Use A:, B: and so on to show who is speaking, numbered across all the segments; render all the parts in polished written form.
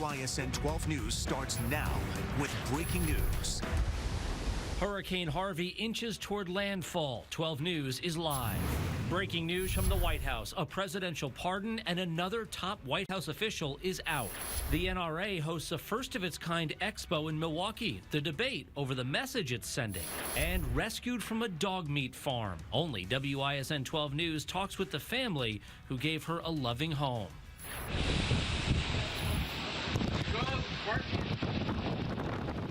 A: WISN 12 News starts now with breaking news.
B: Hurricane Harvey inches toward landfall. 12 News is live. Breaking news from the White House. A presidential pardon and another top White House official is out. The NRA hosts a first-of-its-kind expo in Milwaukee. The debate over the message it's sending. And rescued from a dog meat farm. Only WISN 12 News talks with the family who gave her a loving home.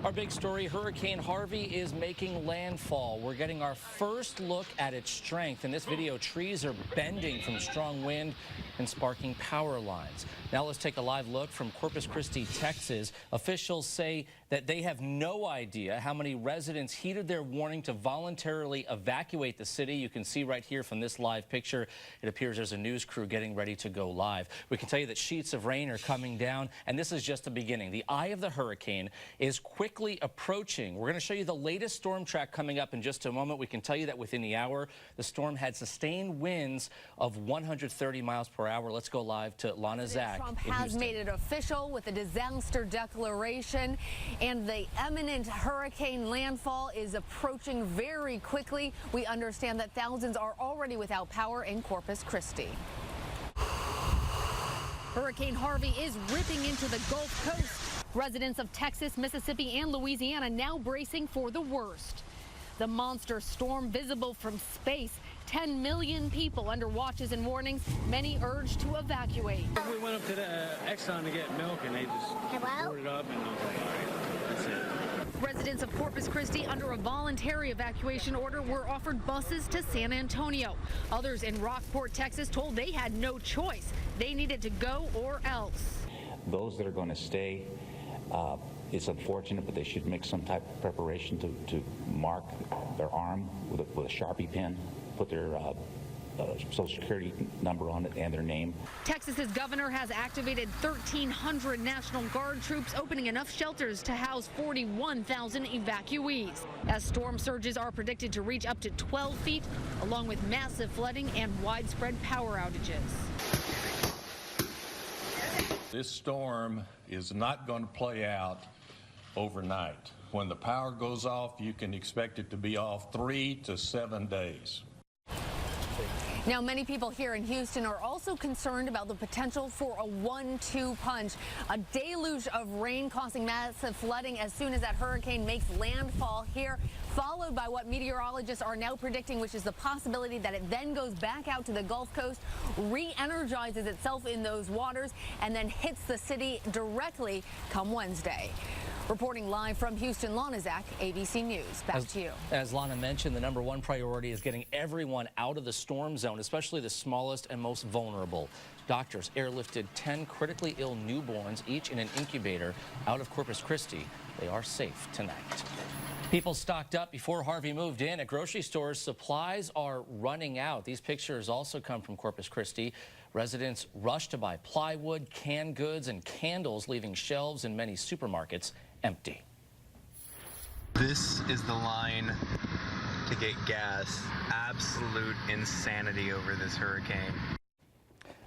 B: Our big story, Hurricane Harvey is making landfall. We're getting our first look at its strength. In this video, trees are bending from strong wind and sparking power lines. Now let's take a live look from Corpus Christi, Texas. Officials say that they have no idea how many residents heeded their warning to voluntarily evacuate the city. You can see right here from this live picture, it appears there's a news crew getting ready to go live. We can tell you that sheets of rain are coming down, and this is just the beginning. The eye of the hurricane is quickly approaching. We're going to show you the latest storm track coming up in just a moment. We can tell you that within the hour, the storm had sustained winds of 130 miles per hour. Let's go live to Lana Zach.
C: Trump has made it official with a disaster declaration, and the imminent hurricane landfall is approaching very quickly. We understand that thousands are already without power in Corpus Christi. Hurricane Harvey is ripping into the Gulf Coast. Residents of Texas, Mississippi, and Louisiana now bracing for the worst. The monster storm visible from space. 10 million people under watches and warnings, many urged to evacuate.
D: We went up to the Exxon to get milk, and they just poured it up, and I was like, all right, that's it.
C: Residents of Corpus Christi under a voluntary evacuation order were offered buses to San Antonio. Others in Rockport, Texas told they had no choice. They needed to go or else.
E: Those that are going to stay, it's unfortunate, but they should make some type of preparation to mark their arm with a Sharpie pen, put their Social Security number on it and their name.
C: Texas's governor has activated 1,300 National Guard troops, opening enough shelters to house 41,000 evacuees. As storm surges are predicted to reach up to 12 feet, along with massive flooding and widespread power outages.
F: This storm is not going to play out overnight. When the power goes off, you can expect it to be off 3 to 7 days.
C: Now, many people here in Houston are also concerned about the potential for a 1-2 punch. A deluge of rain causing massive flooding as soon as that hurricane makes landfall here, followed by what meteorologists are now predicting, which is the possibility that it then goes back out to the Gulf Coast, re-energizes itself in those waters, and then hits the city directly come Wednesday. Reporting live from Houston, Lana Zach, ABC News. Back to you.
B: As Lana mentioned, the #1 priority is getting everyone out of the storm zone, especially the smallest and most vulnerable. Doctors airlifted 10 critically ill newborns, each in an incubator, out of Corpus Christi. They are safe tonight. People stocked up before Harvey moved in. At grocery stores, supplies are running out. These pictures also come from Corpus Christi. Residents rushed to buy plywood, canned goods, and candles, leaving shelves in many supermarkets empty.
G: This is the line to get gas. Absolute insanity over this hurricane.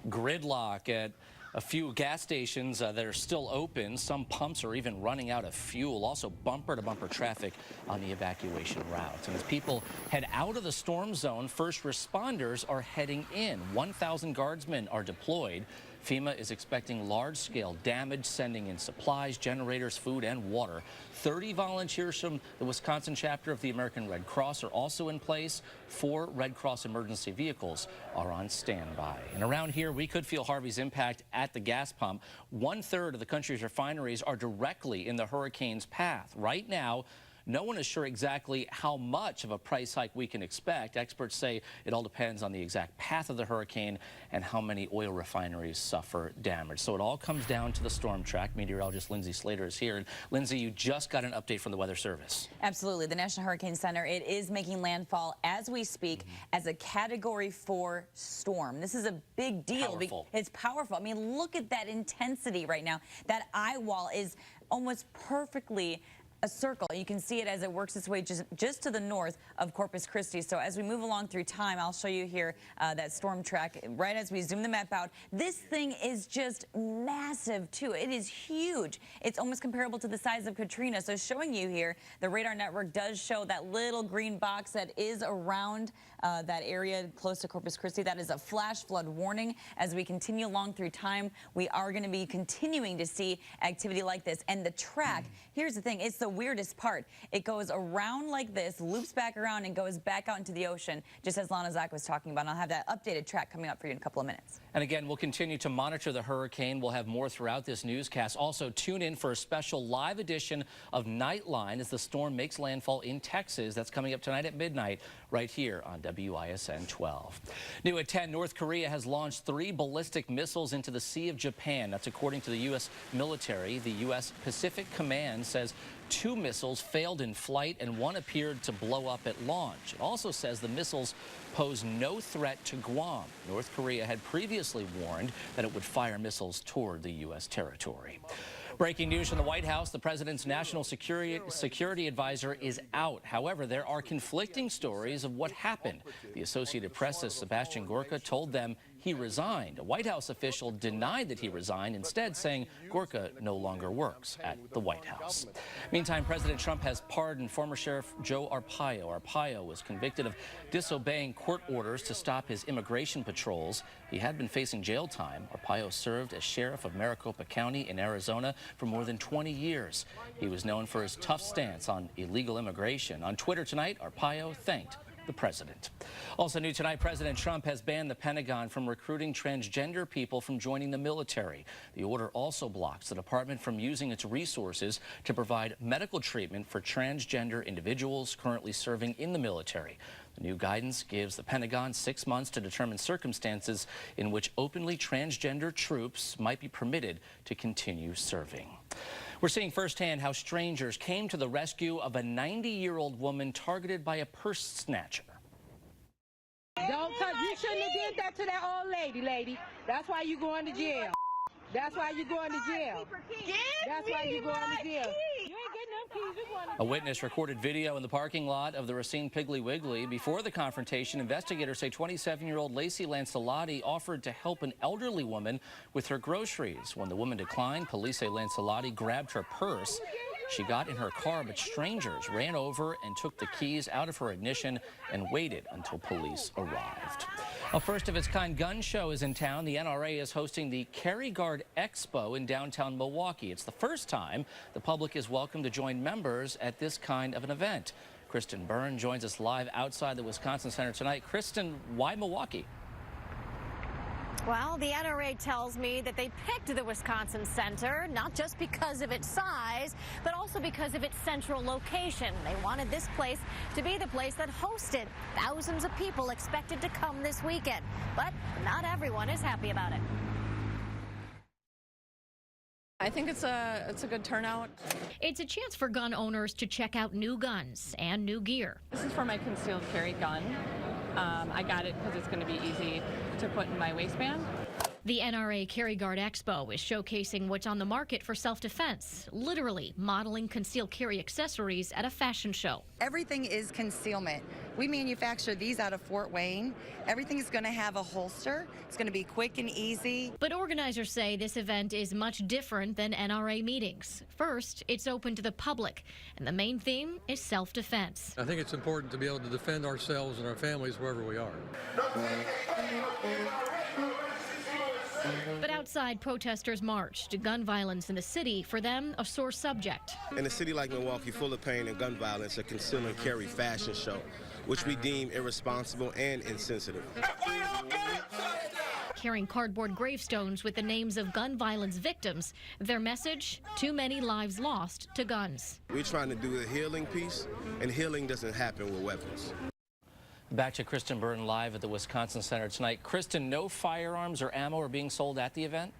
B: Gridlock at a few gas stations that are still open. Some pumps are even running out of fuel. Also bumper-to-bumper traffic on the evacuation routes. And as people head out of the storm zone, first responders are heading in. 1,000 guardsmen are deployed. FEMA is expecting large-scale damage, sending in supplies, generators, food, and water. 30 volunteers from the Wisconsin chapter of the American Red Cross are also in place. 4 Red Cross emergency vehicles are on standby. And around here, we could feel Harvey's impact at the gas pump. 1/3 of the country's refineries are directly in the hurricane's path. Right now, no one is sure exactly how much of a price hike we can expect. Experts say it all depends on the exact path of the hurricane and how many oil refineries suffer damage. So it all comes down to the storm track. Meteorologist Lindsay Slater is here. And Lindsay, you just got an update from the Weather Service.
H: Absolutely. The National Hurricane Center, it is making landfall as we speak as a Category 4 storm. This is a big deal.
B: Powerful.
H: It's powerful. I mean, look at that intensity right now. That eye wall is almost perfectly a circle. You can see it as it works its way just to the north of Corpus Christi. So as we move along through time, I'll show you here that storm track right as we zoom the map out. This thing is just massive too. It is huge. It's almost comparable to the size of Katrina. So showing you here, the radar network does show that little green box that is around that area close to Corpus Christi. That is a flash flood warning. As we continue along through time, we are going to be continuing to see activity like this. And the track, here's the thing, it's the weirdest part. It goes around like this, loops back around, and goes back out into the ocean, just as Lana Zach was talking about. And I'll have that updated track coming up for you in a couple of minutes.
B: And again, we'll continue to monitor the hurricane. We'll have more throughout this newscast. Also, tune in for a special live edition of Nightline as the storm makes landfall in Texas. That's coming up tonight at midnight right here on WISN 12. New at 10, North Korea has launched 3 ballistic missiles into the Sea of Japan. That's according to the U.S. military. The U.S. Pacific Command says 2 missiles failed in flight and 1 appeared to blow up at launch. It also says the missiles pose no threat to Guam. North Korea had previously warned that it would fire missiles toward the U.S. territory. Breaking news from the White House, the president's national security advisor is out. However, there are conflicting stories of what happened. The Associated Press's Sebastian Gorka told them he resigned. A White House official denied that he resigned, instead saying Gorka no longer works at the White House. Meantime, President Trump has pardoned former Sheriff Joe Arpaio. Arpaio was convicted of disobeying court orders to stop his immigration patrols. He had been facing jail time. Arpaio served as sheriff of Maricopa County in Arizona for more than 20 years. He was known for his tough stance on illegal immigration. On Twitter tonight, Arpaio thanked the president. Also new tonight, President Trump has banned the Pentagon from recruiting transgender people from joining the military. The order also blocks the department from using its resources to provide medical treatment for transgender individuals currently serving in the military. The new guidance gives the Pentagon 6 months to determine circumstances in which openly transgender troops might be permitted to continue serving. We're seeing firsthand how strangers came to the rescue of a 90-year-old woman targeted by a purse snatcher.
I: Don't touch. You shouldn't have did that to that old lady. That's why you going to jail. That's why you going to jail. That's why you going to jail. You ain't getting them keys. You going to jail.
B: A witness recorded video in the parking lot of the Racine Piggly Wiggly. Before the confrontation, investigators say 27-year-old Lacey Lancelotti offered to help an elderly woman with her groceries. When the woman declined, police say Lancelotti grabbed her purse. She got in her car, but strangers ran over and took the keys out of her ignition and waited until police arrived. A first-of-its-kind gun show is in town. The NRA is hosting the Carry Guard Expo in downtown Milwaukee. It's the first time the public is welcome to join members at this kind of an event. Kristen Byrne joins us live outside the Wisconsin Center tonight. Kristen, why Milwaukee?
C: Well, the NRA tells me that they picked the Wisconsin Center not just because of its size, but also because of its central location. They wanted this place to be the place that hosted thousands of people expected to come this weekend. But not everyone is happy about it.
J: I think it's a good turnout.
K: It's a chance for gun owners to check out new guns and new gear.
J: This is for my concealed carry gun. I got it because it's going to be easy to put in my waistband.
K: The NRA Carry Guard Expo is showcasing what's on the market for self-defense, literally modeling concealed carry accessories at a fashion show.
L: Everything is concealment. We manufacture these out of Fort Wayne. Everything is going to have a holster. It's going to be quick and easy.
K: But organizers say this event is much different than NRA meetings. First, it's open to the public, and the main theme is self-defense.
M: I think it's important to be able to defend ourselves and our families wherever we are.
K: But outside, protesters marched. Gun violence in the city, for them, a sore subject.
N: In a city like Milwaukee, full of pain and gun violence, a conceal and carry fashion show, which we deem irresponsible and insensitive.
K: Carrying cardboard gravestones with the names of gun violence victims. Their message, too many lives lost to guns.
N: We're trying to do the healing piece, and healing doesn't happen with weapons.
B: Back to Kristen Byrne live at the Wisconsin Center tonight. Kristen, no firearms or ammo are being sold at the event?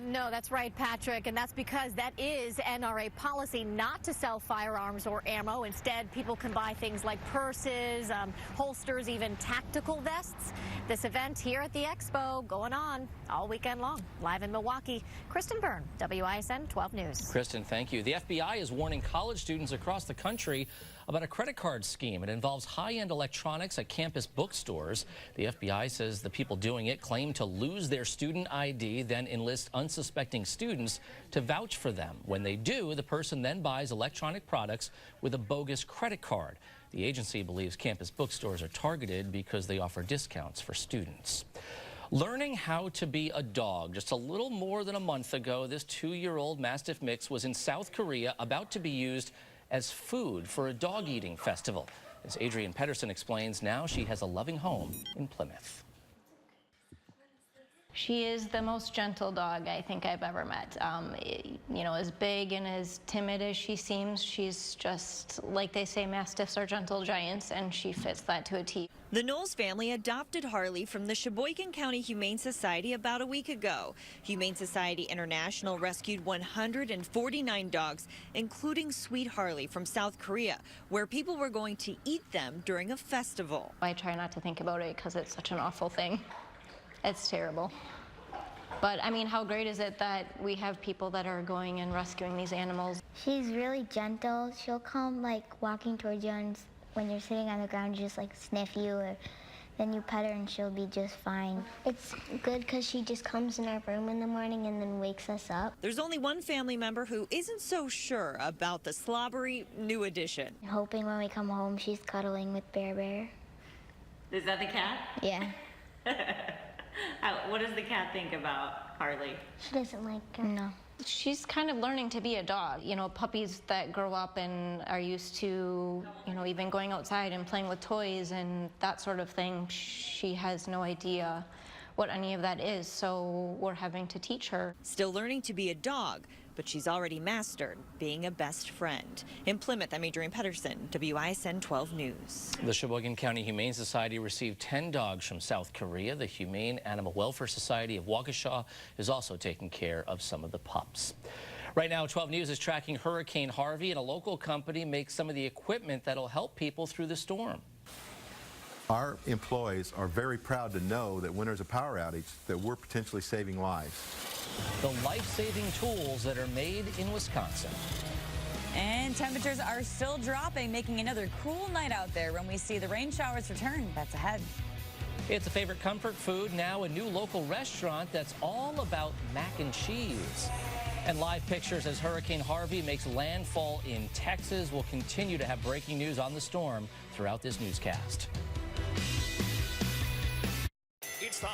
O: No, that's right, Patrick, and that's because that is NRA policy not to sell firearms or ammo. Instead, people can buy things like purses, holsters, even tactical vests. This event here at the Expo going on all weekend long. Live in Milwaukee, Kristen Byrne, WISN 12 News.
B: Kristen, thank you. The FBI is warning college students across the country about a credit card scheme. It involves high-end electronics at campus bookstores. The FBI says the people doing it claim to lose their student ID, then enlist unsuspecting students to vouch for them. When they do, the person then buys electronic products with a bogus credit card. The agency believes campus bookstores are targeted because they offer discounts for students. Learning how to be a dog. Just a little more than a month ago, this 2-year-old Mastiff mix was in South Korea, about to be used as food for a dog-eating festival. As Adrienne Pedersen explains, now she has a loving home in Plymouth.
P: She is the most gentle dog I think I've ever met. You know, as big and as timid as she seems, she's just, like they say, Mastiffs are gentle giants, and she fits that to a T.
Q: The Knowles family adopted Harley from the Sheboygan County Humane Society about a week ago. Humane Society International rescued 149 dogs, including Sweet Harley from South Korea, where people were going to eat them during a festival.
P: I try not to think about it because it's such an awful thing. It's terrible. But I mean, how great is it that we have people that are going and rescuing these animals?
R: She's really gentle. She'll come like walking towards you, and when you're sitting on the ground, just like sniff you, or then you pet her and she'll be just fine. It's good because she just comes in our room in the morning and then wakes us up.
Q: There's only one family member who isn't so sure about the slobbery new addition.
R: Hoping when we come home, she's cuddling with Bear Bear.
S: Is that the cat?
R: Yeah.
S: What does the cat think about Harley?
R: She doesn't like her. No.
P: She's kind of learning to be a dog. You know, puppies that grow up and are used to, you know, even going outside and playing with toys and that sort of thing, she has no idea what any of that is, so we're having to teach her.
Q: Still learning to be a dog, but she's already mastered being a best friend. In Plymouth, I'm Adrienne Pedersen, WISN 12 News.
B: The Sheboygan County Humane Society received 10 dogs from South Korea. The Humane Animal Welfare Society of Waukesha is also taking care of some of the pups. Right now, 12 News is tracking Hurricane Harvey, and a local company makes some of the equipment that'll help people through the storm.
T: Our employees are very proud to know that when there's a power outage, that we're potentially saving lives.
B: The life-saving tools that are made in Wisconsin.
H: And temperatures are still dropping, making another cool night out there when we see the rain showers return. That's ahead.
B: It's a favorite comfort food, now a new local restaurant that's all about mac and cheese. And live pictures as Hurricane Harvey makes landfall in Texas. We'll continue to have breaking news on the storm throughout this newscast.
A: It's the